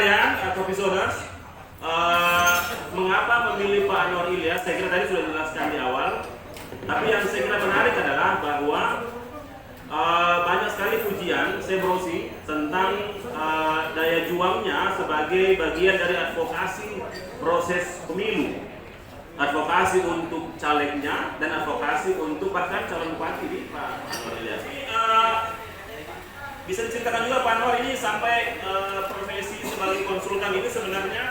sekalian, Profesores, mengapa memilih Pak Anwar Ilyas? Saya kira tadi sudah dijelaskan di awal. Tapi yang saya kira menarik adalah bahwa banyak sekali pujian Sebrosi tentang daya juangnya sebagai bagian dari advokasi proses pemilu, advokasi untuk calegnya dan advokasi untuk bahkan calon bupati di Pak Anwar Ilyas. Bisa diceritakan juga Pak Anwar ini sampai profesi sebagai konsultan ini sebenarnya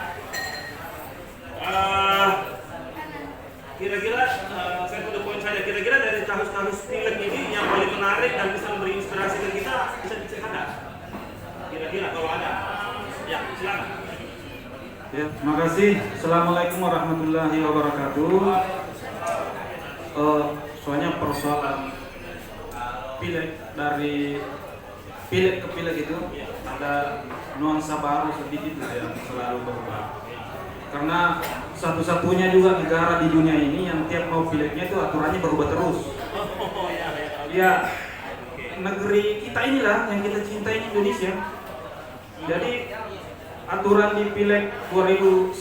kira-kira saya punya poin saja, kira-kira dari kasus-kasus pileg ini yang paling menarik dan bisa memberi inspirasi ke kita bisa diceritakan kira-kira kalau ada. Ya, silakan. Ya, terima kasih. Assalamualaikum warahmatullahi wabarakatuh. Soalnya persoalan pileg dari pileg ke pileg itu ada nuansa baru sedikit lah yang selalu berubah. Karena satu-satunya juga negara di dunia ini yang tiap mau pilegnya itu aturannya berubah terus. Ya, negeri kita inilah yang kita cintai, Indonesia. Jadi aturan di pileg 2019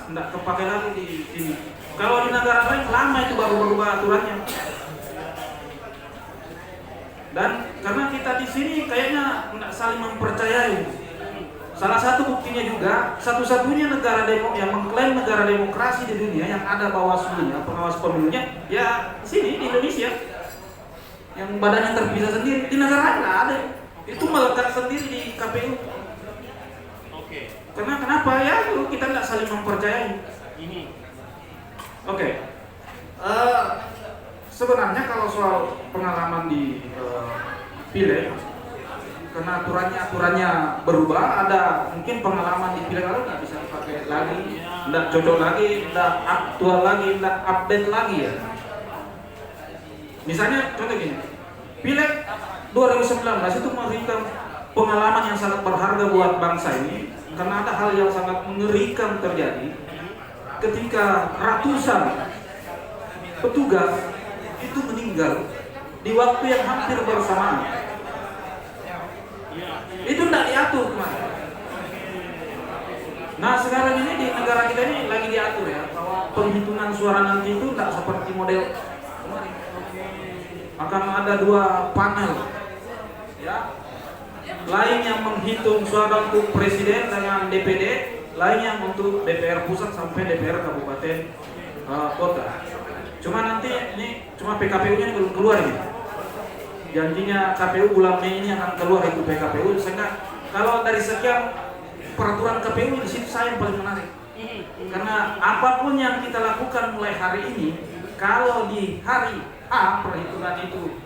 tidak kepakai lagi di sini. Kalau di negara lain lama itu baru berubah aturannya. Dan karena kita di sini kayaknya tidak saling mempercayai. Salah satu buktinya juga, satu-satunya negara yang mengklaim negara demokrasi di dunia yang ada bawaslunya, pengawas pemilunya, ya sini di Indonesia. Yang badannya terpisah sendiri, di negara lain nggak ada. Itu melekat sendiri di KPU. Oke. Karena kenapa ya? Kita nggak saling mempercayai. Oke. Sebenarnya kalau soal pengalaman di pileg, karena aturannya berubah, ada mungkin pengalaman di pileg lalu nggak bisa dipakai lagi, nggak cocok lagi, nggak aktual lagi, nggak update lagi ya. Misalnya contoh gini, pileg 2019 itu memberikan pengalaman yang sangat berharga buat bangsa ini, karena ada hal yang sangat mengerikan terjadi ketika ratusan petugas itu meninggal di waktu yang hampir bersamaan. Itu tidak diatur kemarin. Nah sekarang ini di negara kita ini lagi diatur ya, bahwa penghitungan suara nanti itu tidak seperti model kemarin. Akan ada 2 panel, ya. Lain yang menghitung suara untuk presiden dengan DPD, lain yang untuk DPR pusat sampai DPR kabupaten kota. Cuma nanti ini cuma PKPU-nya belum keluar ini. Janjinya KPU bulan Mei ini akan keluar itu PKPU. Sehingga kalau dari sekian peraturan KPU di situ saya yang paling menarik. Karena apapun yang kita lakukan mulai hari ini, kalau di hari A perhitungan itu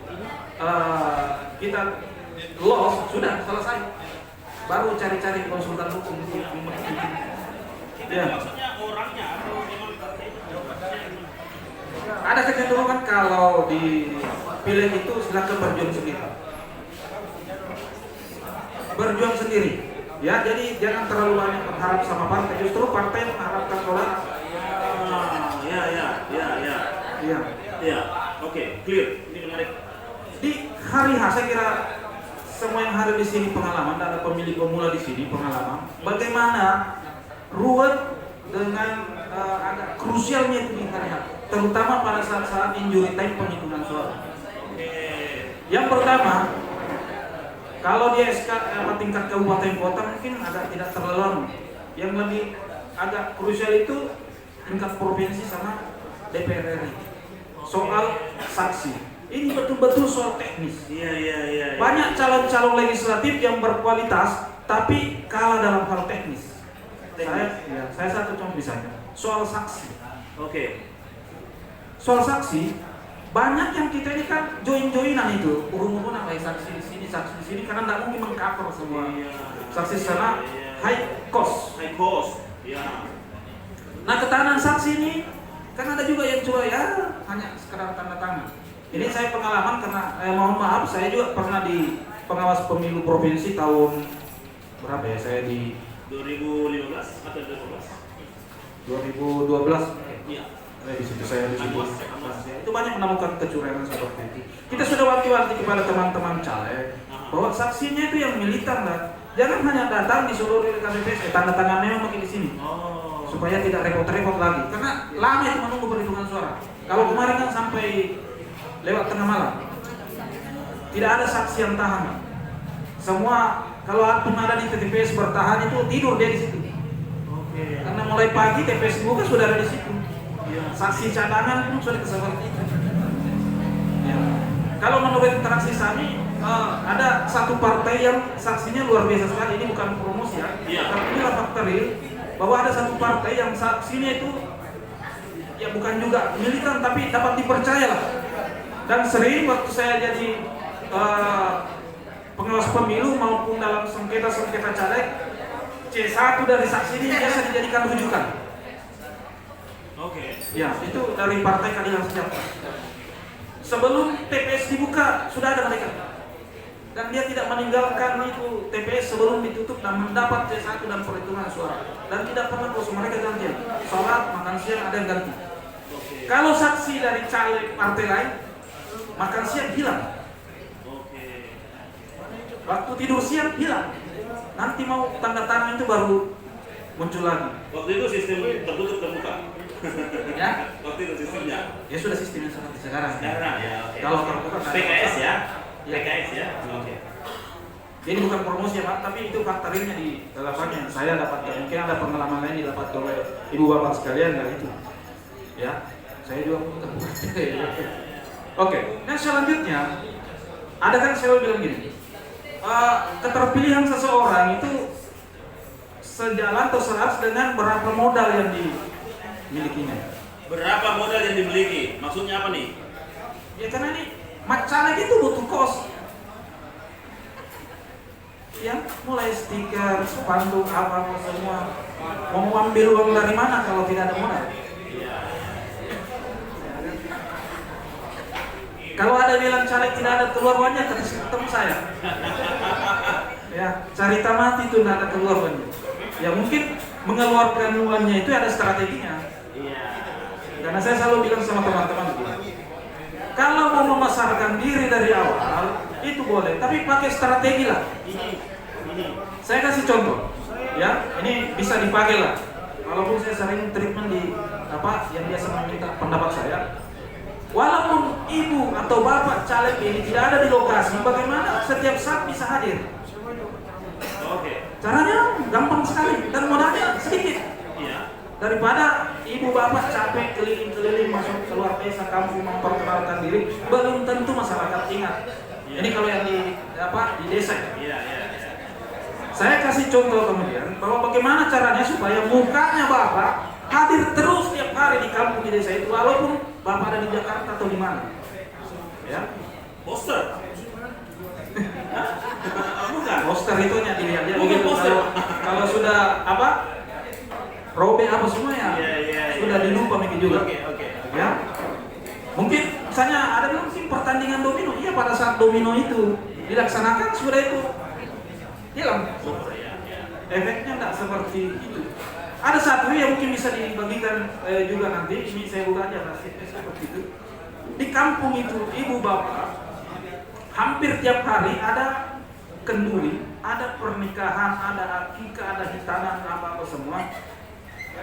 kita loss, sudah selesai. Baru cari-cari konsultan hukum untuk ya. Maksudnya orangnya atau memang ada kecenderungan kalau di pileg itu silakan berjuang sendiri. Berjuang sendiri. Ya, jadi jangan terlalu banyak berharap sama partai. Justru partai mengharapkan toleransi. Ya. Oke, clear. Ini menarik. Di hari H saya kira semua yang hadir di sini pengalaman, ada pemilih pemula di sini pengalaman. Bagaimana ruwet dengan agak krusialnya itu di hari H, terutama pada saat injury time penghitungan suara. Yang pertama, kalau di SK tingkat kabupaten kota mungkin agak tidak terlalu. Yang lebih agak krusial itu tingkat provinsi sama DPR RI. Soal saksi. Ini betul-betul soal teknis. Iya. Banyak calon-calon legislatif yang berkualitas tapi kalah dalam hal teknis. Saya satu contoh misalnya soal saksi. Oke. Soal saksi, banyak yang kita ini kan join-joinan itu, urung-urungan saksi di sini, saksi di sini, karena tidak mungkin mengcover semua saksi sana high cost. Ya. Nah ketahanan saksi ini kan ada juga yang cuma ya hanya sekedar tanda tangan. Ini saya pengalaman karena mohon maaf saya juga pernah di pengawas pemilu provinsi tahun berapa ya, saya di 2015 atau 2012. Iya. Di situ saya di situ. Itu banyak menemukan kecurangan seperti itu. Kita sudah wanti-wanti kepada teman-teman caleg bahwa saksinya itu yang militan lah. Jangan hanya datang disuruh oleh KPPS, tanda tangan memang pakai di sini. Oh. Supaya tidak repot-repot lagi. Karena lama itu menunggu perhitungan suara. Kalau kemarin kan sampai lewat tengah malam. Tidak ada saksi yang tahan. Semua kalau pun ada di TPS bertahan itu tidur dia di situ. Oke. Karena mulai pagi TPS buka sudah ada di situ. Iya. Saksi cadangan pun sudah seperti itu. Ya. Kalau menurut interaksi kami ada satu partai yang saksinya luar biasa sekali. Ini bukan promosi ya. Iya. Tapi inilah fakta real bahwa ada satu partai yang saksinya itu ya bukan juga militan tapi dapat dipercaya lah. Dan sering waktu saya jadi pengawas pemilu maupun dalam sengketa caleg, C1 dari saksi ini biasa dijadikan rujukan. Oke. Ya, itu dari Partai Keadilan Sejahtera. Sebelum TPS dibuka sudah ada mereka. Dan dia tidak meninggalkan itu TPS sebelum ditutup dan mendapat C1 dan perhitungan suara. Dan tidak pernah kosong, mereka gantian. Sholat, makan siang ada yang ganti. Oke. Kalau saksi dari caleg partai lain, makan siang hilang. Oke. Waktu tidur siang hilang. Nanti mau tanda tangan itu baru muncul lagi. Waktu itu sistem tertutup terbuka. Ya? Waktu itu sistemnya. Ya sudah sistemnya seperti sekarang. Sekarang ya. Oke. Kalau terbuka PKS ya. Ya. PKS ya. Oke. Jadi bukan promosi ya Pak, tapi itu fakta realnya di lapangan. Saya dapatkan, mungkin ada pengalaman lain didapat oleh ibu bapak sekalian dan itu. Ya, saya juga bukan. Oke, nah selanjutnya ada kan saya bilang gini, keterpilihan seseorang itu sejalan atau selaras dengan berapa modal yang dimilikinya. Berapa modal yang dimiliki? Maksudnya apa nih? Ya karena ini caleg itu butuh kos. Ya, mulai stiker, spanduk, apa semua. Mau ambil uang dari mana kalau tidak ada modal? Kalau ada bilang caleg tidak ada keluar uangnya, ketemu saya. Ya, cerita mati itu tidak ada keluar uangnya. Ya mungkin mengeluarkan uangnya itu ada strateginya. Iya. Karena saya selalu bilang sama teman-teman begini, kalau mau memasarkan diri dari awal itu boleh, tapi pakai strategi lah. Saya kasih contoh, ya ini bisa dipakai lah. Walaupun saya sering treatment di yang biasa meminta pendapat saya. Walaupun ibu atau bapak caleg ini tidak ada di lokasi, bagaimana setiap saat bisa hadir? Oke. Caranya gampang sekali dan modalnya sedikit. Iya. Daripada ibu bapak capek keliling-keliling masuk keluar desa kampung memperkenalkan diri, belum tentu masyarakat ingat. Ini kalau yang di desa. Iya. Saya kasih contoh kemudian bahwa bagaimana caranya supaya mukanya bapak hadir terus tiap hari di kampung di desa itu, walaupun bapak ada di Jakarta atau di mana. Ya. Poster. Bukan. Poster itu hanya dilihat ya. Bukan Begitu poster. kalau sudah robek apa semua ya. Iya. Sudah dilupa mungkin juga. Oke. Ya. Mungkin misalnya ada bilang sih pertandingan domino. Iya, pada saat domino itu dilaksanakan sudah itu hilang. Efeknya tidak seperti itu. Ada satu yang mungkin bisa dibagikan juga nanti. Ini saya buka aja seperti itu. Di kampung itu ibu bapak hampir tiap hari ada kenduri, ada pernikahan, ada akikah, ada hitanan, apa semua.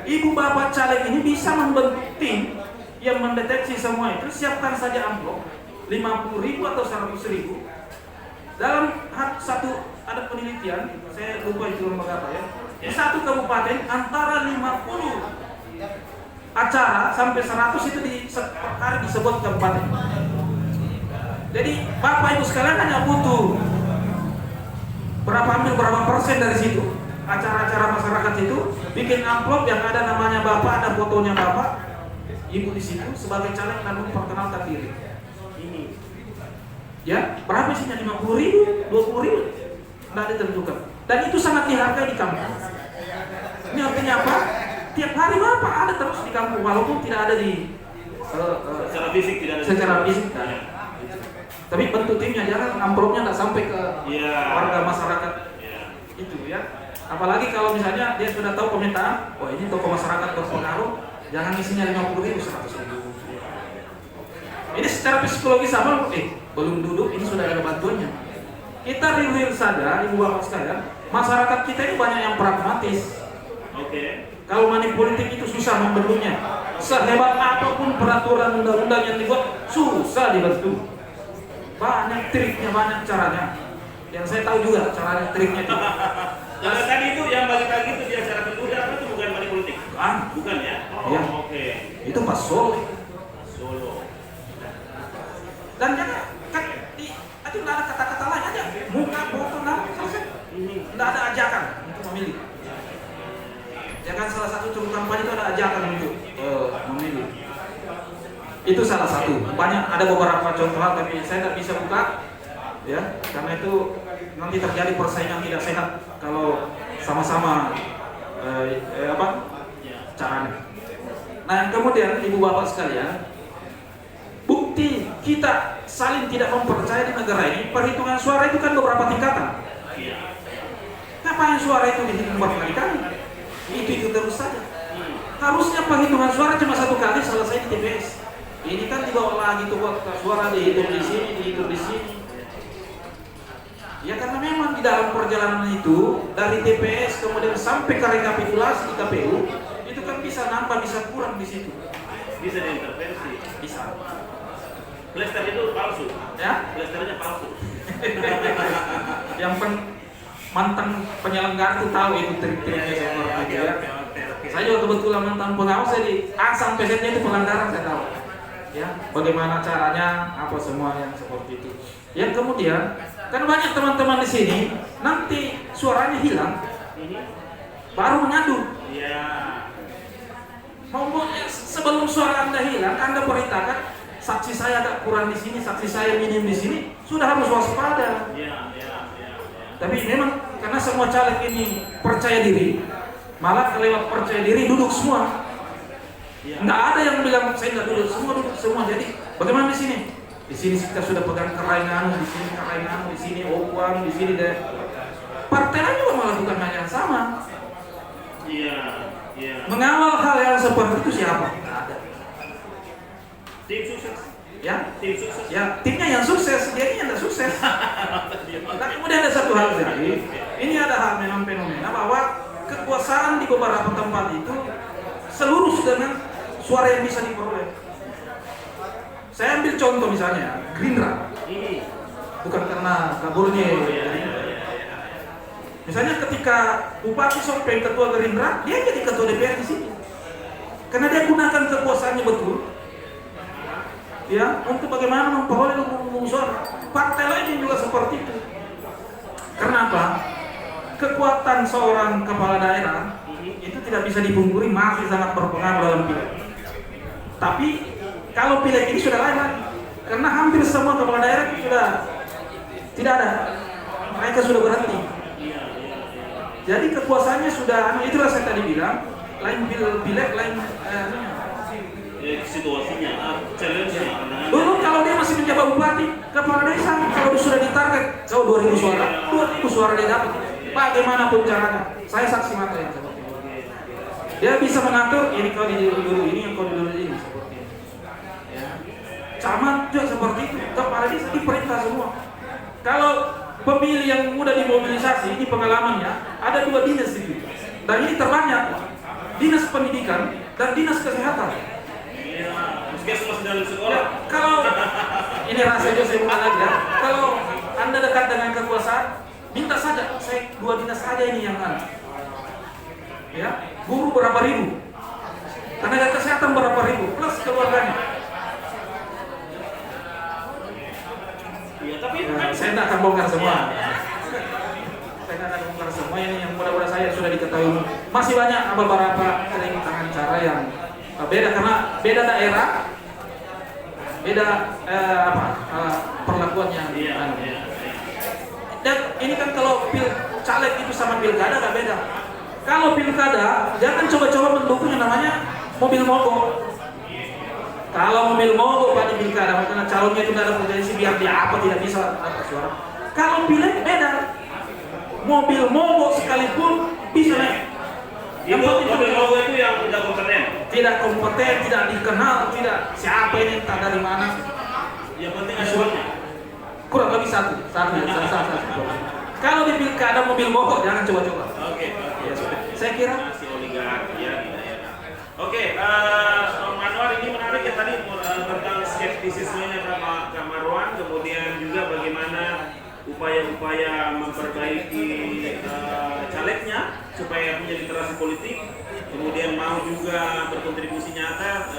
Ibu bapak caleg ini bisa membentuk tim yang mendeteksi semua itu. Siapkan saja amplop 50.000 atau 100.000. Dalam satu ada penelitian, saya lupa itu lembaga apa ya. Di satu kabupaten antara 50 acara sampai 100 itu di hari di sebuah kabupaten. Jadi bapak ibu sekalian hanya butuh berapa persen dari situ. Acara-acara masyarakat itu bikin amplop yang ada namanya bapak, ada fotonya bapak, ibu di situ sebagai caleg dan memperkenalkan diri. Ini, ya berapa isinya 50.000, 20.000, tidak ditentukan. Dan itu sangat dihargai di kampung. Ini artinya apa? Tiap hari bapak ada terus di kampung, walaupun tidak ada di secara fisik tidak ada. Secara fisik tidak ada. Tapi bentuk timnya, jangan amplopnya tidak sampai ke warga masyarakat. Itu ya. Apalagi kalau misalnya dia sudah tahu permintaan, wah ini toko masyarakat berpengaruh, jangan isinya 50.000, 100.000. Ini secara psikologis sama, belum duduk, ini sudah ada bantuannya. Kita real saja, ibu bapak sekalian, masyarakat kita ini banyak yang pragmatis. Oke. Kalau money politik itu susah membentuknya. Sehebat apapun peraturan undang-undang yang dibuat, susah dibentuk. Banyak triknya, banyak caranya. Yang saya tahu juga caranya, triknya itu. Karena tadi itu yang balik lagi itu di acara kedua itu bukan money politik. Bukan ya? Oh, Iya. oke. Itu pas Solo. Solo. Dan jangan kan itu nggak ada kata-kata lain aja. Muka, foto, nama, selesai. Nggak ada ajakan untuk memilih. Ya kan salah satu curug kampanye itu ada ajakan untuk memilih. Itu salah satu. Banyak ada beberapa contoh hal tapi saya tidak bisa buka, ya, karena itu nanti terjadi persaingan tidak sehat kalau sama-sama caranya. Nah, yang kemudian ibu bapak sekalian, bukti kita saling tidak mempercayai di negara ini, perhitungan suara itu kan beberapa tingkatan. Ngapain suara itu dihitung berkali-kali? Itu terus saja. Harusnya penghitungan suara cuma satu kali selesai di TPS. Ini kan dibawa lagi tuh suara dihitung di sini, dihitung di sini. Ya karena memang di dalam perjalanan itu dari TPS kemudian sampai ke rekapitulasi di KPU itu kan bisa nambah bisa kurang di situ. Bisa diintervensi. Bisa. Plester itu palsu. Ya? Plesternya palsu. Yang mantan penyelenggara itu tahu itu trik-triknya seperti itu ya. Saya juga kebetulan mantan pengawas, jadi asal pesetnya itu pelanggaran saya tahu. Ya, bagaimana caranya, apa semua yang seperti itu. Yang kemudian, kan banyak teman-teman di sini nanti suaranya hilang, baru mengadu. Iya. Sebelum suara Anda hilang, Anda perintahkan saksi saya agak kurang di sini, saksi saya minim di sini, sudah harus waspada. Iya. Tapi memang karena semua caleg ini percaya diri, malah kelewat percaya diri duduk semua. Nggak ada yang bilang saya nggak duduk, semua duduk semua. Jadi bagaimana di sini? Di sini kita sudah pegang kerai nganu, di sini kerai nganu, di sini uang, di sini deh. Partai lain juga melakukan hal yang sama. Iya. Mengawal hal yang seperti itu siapa? Nggak ada. Tim sukses. Ya, Tim sukses. ya timnya yang sukses, dia ini yang tidak sukses. Nah, kemudian ada satu hal lagi, ini ada hal memang fenomena bahwa kekuasaan di beberapa tempat itu selurus dengan suara yang bisa diperoleh. Saya ambil contoh misalnya Gerindra, bukan karena kaburnya. Misalnya ketika Bupati Sopeng ketua Gerindra, dia jadi ketua DPR di sini, karena dia gunakan kekuasaannya betul. Ya, untuk bagaimana memperoleh lumbung suara. Partai lain juga seperti itu. Kenapa? Kekuatan seorang kepala daerah itu tidak bisa dipungkiri masih sangat berpengaruh dalam pileg. Tapi kalau pileg ini sudah lain lagi, karena hampir semua kepala daerah sudah tidak ada, mereka sudah berhenti. Jadi kekuasaannya sudah, itulah saya tadi bilang, lain pileg, lain situasinya, challenge-nya. Dulu kalau dia masih menjabat bupati, kepala desa, kalau dia sudah ditarget, 2.000 suara, 2.000 suara dia dapat. Bagaimanapun caranya, saya saksi mata yang seperti itu. Dia bisa mengatur, ini kau dulu ini, yang kau dulu ini, seperti itu. Ya. Camat juga seperti itu, kepala desa diperintah semua. Kalau pemilih yang mudah dimobilisasi, ini pengalamannya, ada 2 dinas itu. Dan ini terbanyak, dinas pendidikan dan dinas kesehatan. Puskesmas dan sekolah. Kalau ini rasanya saya bukan lagi ya. Kalau Anda dekat dengan kekuasaan, minta saja saya 2 dinas saja ini yang ada. Ya, guru berapa ribu, tenaga kesehatan berapa ribu, plus keluarganya. Iya, tapi itu kan Saya tidak akan bongkar semua. Saya tidak akan bongkar semua ini yang mudah-mudahan saya sudah diketahui. Masih banyak beberapa tangan cara yang beda karena beda daerah, beda perlakuannya. Dan ini kan kalau caleg itu sama pilkada nggak beda. Kalau pilkada jangan coba-coba mendukung yang namanya mobil mogok. Kalau mobil mogok pada pilkada, karena calonnya itu nggak ada potensi biar dia apa tidak bisa dapat suara. Kalau pileg beda, mobil mogok sekalipun bisa naik. Yang mobil mogok itu yang tidak kompeten. Tidak kompeten, tidak dikenal, tidak siapa ini entah dari mana. Yang penting ada uangnya. Kurang lebih satu. Kalau di pilkada mobil mogok jangan coba-coba. Oke. Ya sudah. Saya kira Si oligarki ya di daerah. Oke, Om Anwar ini menarik ya tadi tentang skeptisismenya Kak Marwan, kemudian juga bagaimana upaya-upaya memperbaiki calegnya supaya punya literasi politik, kemudian mau juga berkontribusi nyata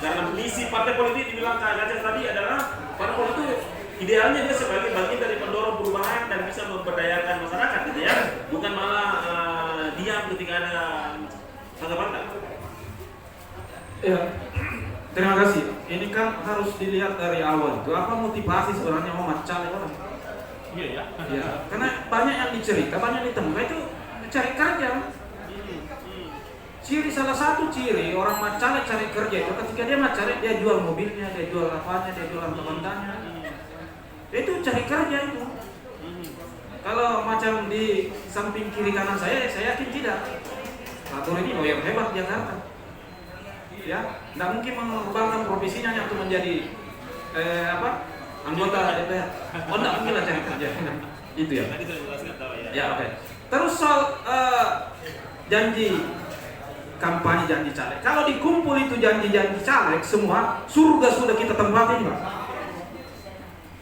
dalam misi partai politik. Dibilang Kak Gajah tadi adalah partai politik itu idealnya dia sebagai bagian dari pendorong perubahan dan bisa memberdayakan masyarakat gitu ya, bukan malah diam ketika ada tanggapan Kak. ya. Terima kasih. Ini kan harus dilihat dari awal itu apa motivasi sebenarnya mau caleg orang. Iya ya. Ya, karena banyak yang dicerita, banyak ditemukan itu cari kerja. Salah satu ciri orang caleg cari kerja itu ketika dia caleg dia jual mobilnya, dia jual apanya, dia jual harta-hartanya. Itu cari kerja itu. Kalau macam di samping kiri kanan saya yakin tidak. Atur ini lawyer hebat di Jakarta. Ya, tidak mungkin mengembangkan profesinya hanya untuk menjadi anggota DPR. Oh, tidak mungkin lah cari kerja. Itu ya. Tadi sudah jelaskan tahu ya. Ya, oke. Terus soal janji kampanye, janji caleg. Kalau dikumpul itu janji-janji caleg semua, surga sudah kita tempatin, Pak.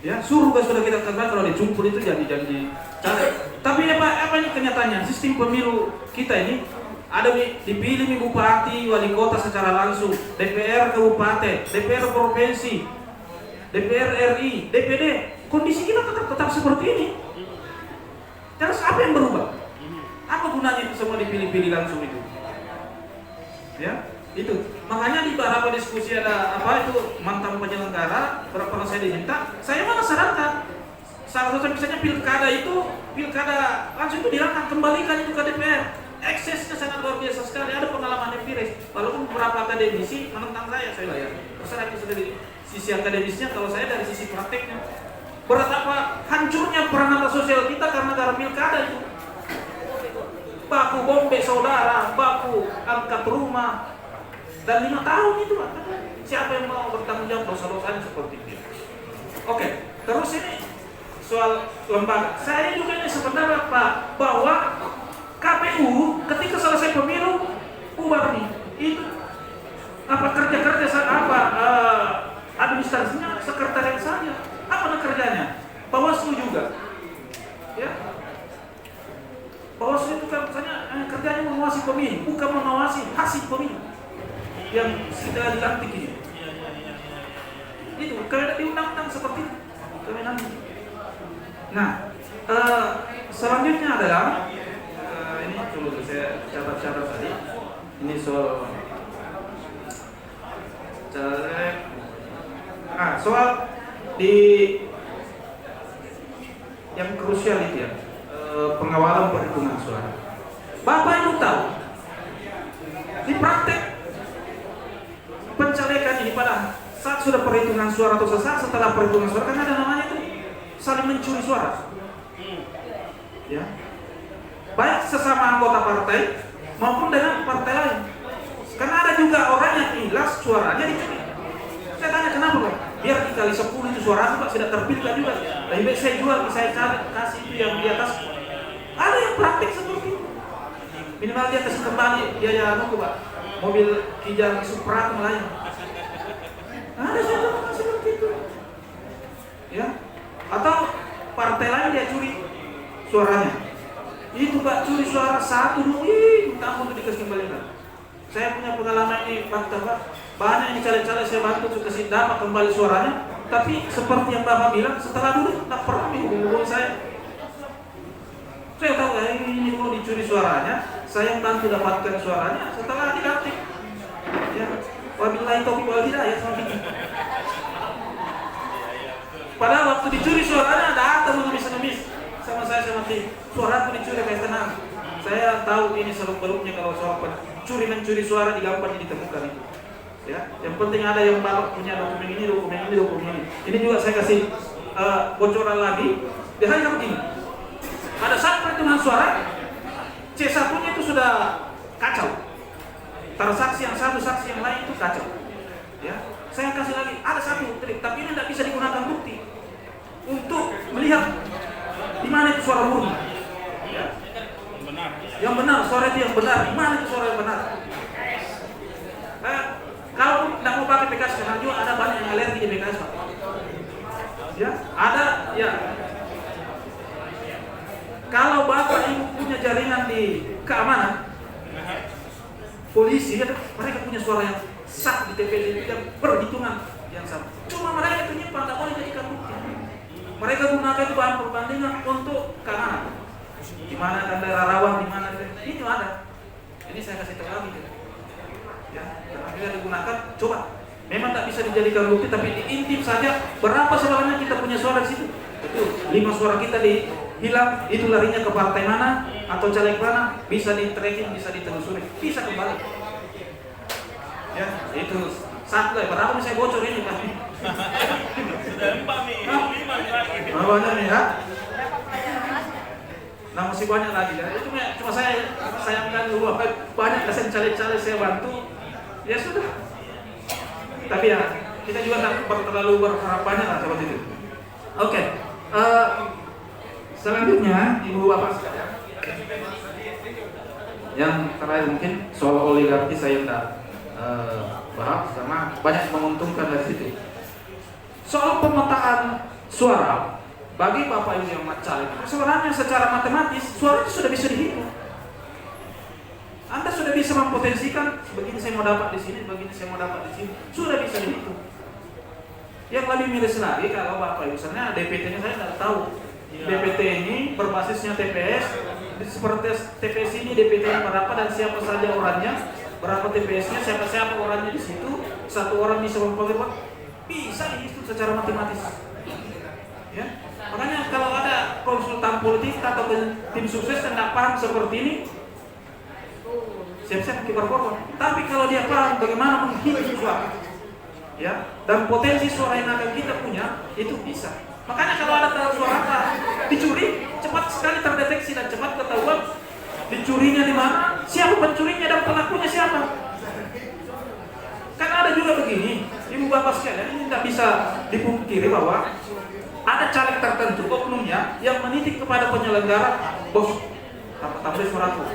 Ya, surga sudah kita tempatin kalau dikumpul itu janji-janji caleg. Tapi apa ini kenyataannya? Sistem pemilu kita ini ada dipilih bupati, wali kota secara langsung, DPR kabupaten, DPR provinsi, DPR RI, DPD. Kondisi kita tetap seperti ini. Terus apa yang berubah? Apa gunanya itu semua dipilih-pilih langsung itu? Ya, itu. Makanya di beberapa diskusi ada itu mantan penyelenggara, berapa saya diminta, saya malah sarankan. Salah satu misalnya pilkada langsung itu dilarang, kembalikan itu ke DPR. Eksesnya sangat luar biasa sekali. Ada pengalaman empiris. Walaupun beberapa akademisi menentang saya layar. Terserah itu dari sisi akademisnya, kalau saya dari sisi prakteknya. Betapa hancurnya peran sosial kita karena gara pilkada itu. Baku bombe saudara, baku angkat rumah, dan 5 tahun itu Pak. Siapa yang mau bertanggung jawab dosa-dosanya seperti itu? Oke, terus ini soal lembaga. Saya juga ini sebenarnya Pak, bahwa KPU ketika selesai pemilu bubar nih. Itu apa kerja-kerja administrasinya sekretariat saja. Apa kerjanya? Bawaslu juga. Ya. Bawaslu itu kan misalnya kerjanya mengawasi pemilu, bukan mengawasi hasil pemilu yang sudah dilantik ini. Itu kalau di undang-undang seperti itu. Nah, selanjutnya adalah ini dulu saya catat tadi. Ini soal soal di yang krusial itu ya, pengawalan perhitungan suara. Bapak Ibu tahu di praktek pencalekan ini pada saat sudah perhitungan suara atau setelah perhitungan suara kan ada namanya itu saling mencuri suara. Ya. Baik sesama anggota partai maupun dengan partai lain. Karena ada juga orang yang ikhlas suaranya dicuri. Saya tanya kenapa Pak? Biar dikali 10 itu suara Pak tidak terpilih juga. Lebih baik saya jual, saya kasih itu yang di atas. Ada yang praktik seperti itu. Minimal dia kasih kembali biaya Pak. Mobil Kijang Supra melayang. Ada juga seperti itu. Ya. Atau partai lain dia curi suaranya. Itu Pak curi suara 1 minta ampun untuk dikasih kembalikan. Saya punya pengalaman ini Pak, banyak ini caleg-caleg saya bantu untuk kasih dapat kembali suaranya. Tapi seperti yang Bapak bilang, setelah dulu tak pernah hubungi saya. Saya tahu ini mau dicuri suaranya, saya bantu dapatkan suaranya setelah dilantik. Ya, wabillahi taufiq wal hidayah sama gitu. Padahal waktu dicuri suaranya datang ngemis sama saya sama tim. Suaraku dicuri kayak tenang. Saya tahu ini seluk-beluknya kalau soal mencuri suara digampang ditemukan itu. Ya, yang penting ada yang Bapak punya dokumen ini. Ini juga saya kasih bocoran lagi. Biasanya begini. Pada saat perhitungan suara, C1-nya itu sudah kacau. Transaksi yang satu, saksi yang lain itu kacau. Ya, saya kasih lagi ada satu trik, tapi ini tidak bisa digunakan bukti untuk melihat Di mana itu suara murni? Ya. Yang benar, suara itu yang benar. Di mana itu suara yang benar? Kalau tidak mau pakai PKS, karena juga ada banyak yang alergi di PKS, Pak. Ya, ada, ya. Kalau Bapak Ibu punya jaringan di keamanan, polisi, ya, mereka punya suara yang sah di TPS yang perhitungan yang sama. Cuma mereka itu nyimpan, tidak boleh jadikan bukti. Mereka gunakan itu bahan perbandingan untuk keamanan. Di mana kan daerah rawan, di mana itu ada. Ini saya kasih tahu lagi. Ya, karena digunakan, coba. Memang tak bisa dijadikan bukti, tapi diintip saja berapa sebenarnya kita punya suara di situ. Itu 5 suara kita hilang, itu larinya ke partai mana atau caleg mana, bisa di-tracking, bisa ditelusuri, bisa kembali. Ya, itu satu lah. Berapa saya bocor ini kan? Sudah 4 nih, 5 lagi. Banyak nih ya. Nah masih banyak lagi ya. Itu cuma saya sayangkan dulu banyak dosen caleg-caleg saya bantu. Ya sudah. Tapi ya kita juga tak terlalu berharap banyak lah seperti itu. Oke. Selanjutnya Ibu Bapak sekalian. Yang terakhir mungkin soal oligarki saya tidak bahas karena banyak menguntungkan dari situ. Soal pemetaan suara bagi Bapak Ibu yang caleg, sebenarnya secara matematis suara itu sudah bisa dihitung. Anda sudah bisa mempotensikan begini saya mau dapat di sini, begini saya mau dapat di sini, sudah bisa dihitung. Yang lebih miris lagi kalau Bapak Ibu misalnya DPT-nya saya tidak tahu. DPT ini berbasisnya TPS, seperti TPS ini DPT-nya berapa dan siapa saja orangnya, berapa TPS-nya, siapa orangnya di situ, satu orang bisa mempengaruhi, bisa dihitung secara matematis. Ya. Makanya kalau ada konsultan politik atau tim sukses yang tidak paham seperti ini, siap-siap kibar korban. Tapi kalau dia paham bagaimana menghitung suara, ya, dan potensi suara yang akan kita punya itu bisa. Makanya kalau ada suara dicuri, cepat sekali terdeteksi dan cepat ketahuan dicurinya di mana, siapa pencurinya dan pelakunya siapa. Karena ada juga begini, Ibu Bapak sekalian, ini tidak bisa dipungkiri bahwa ada caleg tertentu oknumnya yang menitik kepada penyelenggara, bos, tambah suaraku,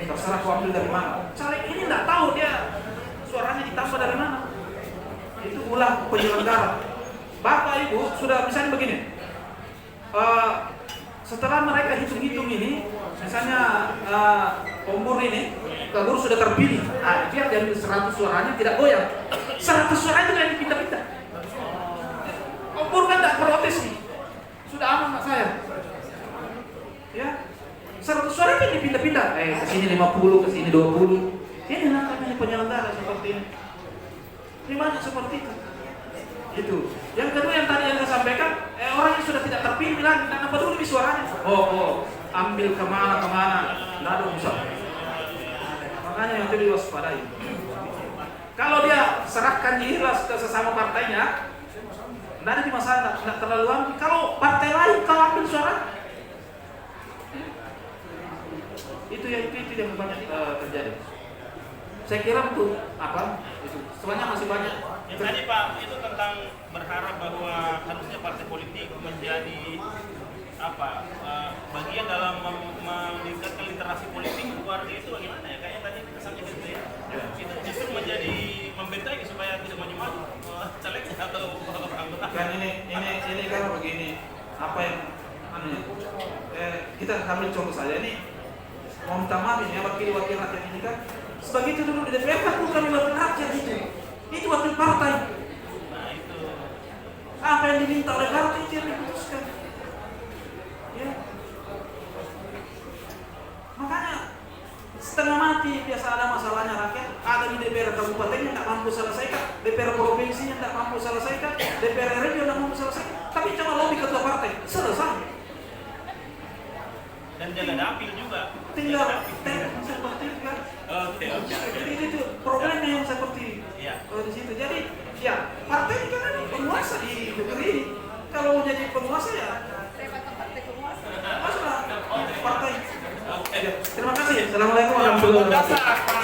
terserah aku ambil dari mana. Caleg ini tidak tahu dia suaranya ditambah dari mana. Itu ulah penyelenggara. Bapak Ibu sudah misalnya begini, setelah mereka hitung-hitung ini, misalnya Ombur ini, Kabur sudah terpilih, dia diambil 100 suaranya tidak goyang, 100 suara itu yang dipindah-pindah. Ombur kan tidak protes nih, sudah aman mak saya, ya 100 suara itu dipindah-pindah, kesini 50, kesini 20, ini namanya penyelenggara seperti ini, banyak seperti itu. Itu. Yang kedua yang tadi yang saya sampaikan, orang yang sudah tidak terpilih lagi, dan apa dulu di suaranya? Ambil kemana, nggak ada usaha. Makanya yang itu diwaspadai. Kalau dia serahkan ikhlas ke sesama partainya, nggak ada masalah, nggak terlalu ambil. Kalau partai lain kau ambil suara, itu yang banyak terjadi. Saya kira itu itu sebenarnya masih banyak. Yang tadi Pak itu tentang berharap bahwa harusnya partai politik menjadi bagian dalam meningkatkan literasi politik warga itu bagaimana ya? Kayaknya tadi kesannya gitu ya. Itu justru menjadi membentai supaya tidak maju-maju calegnya atau anggota. Kan ini kan begini, apa yang kita ambil contoh saja ini, mau minta maaf ini wakil rakyat ini kan. Sebagai itu dulu di DPR kan bukan wakil rakyat itu wakil partai. Nah itu. Apa yang diminta oleh partai itu yang diputuskan. Ya. Makanya setengah mati biasa ada masalahnya rakyat. Ada di DPR kabupatennya tidak mampu selesaikan, DPR provinsinya tidak mampu selesaikan, DPR RI tidak mampu selesaikan. Tapi coba lobby ketua partai, selesai. Dan jaga dapil juga. Tinggal seperti itu kan. Oke. Jadi itu problemnya yang seperti di situ. Jadi ya partai ini kan penguasa di negeri ini. Kalau mau jadi penguasa ya masalah partai. Terima kasih. Assalamualaikum warahmatullahi wabarakatuh.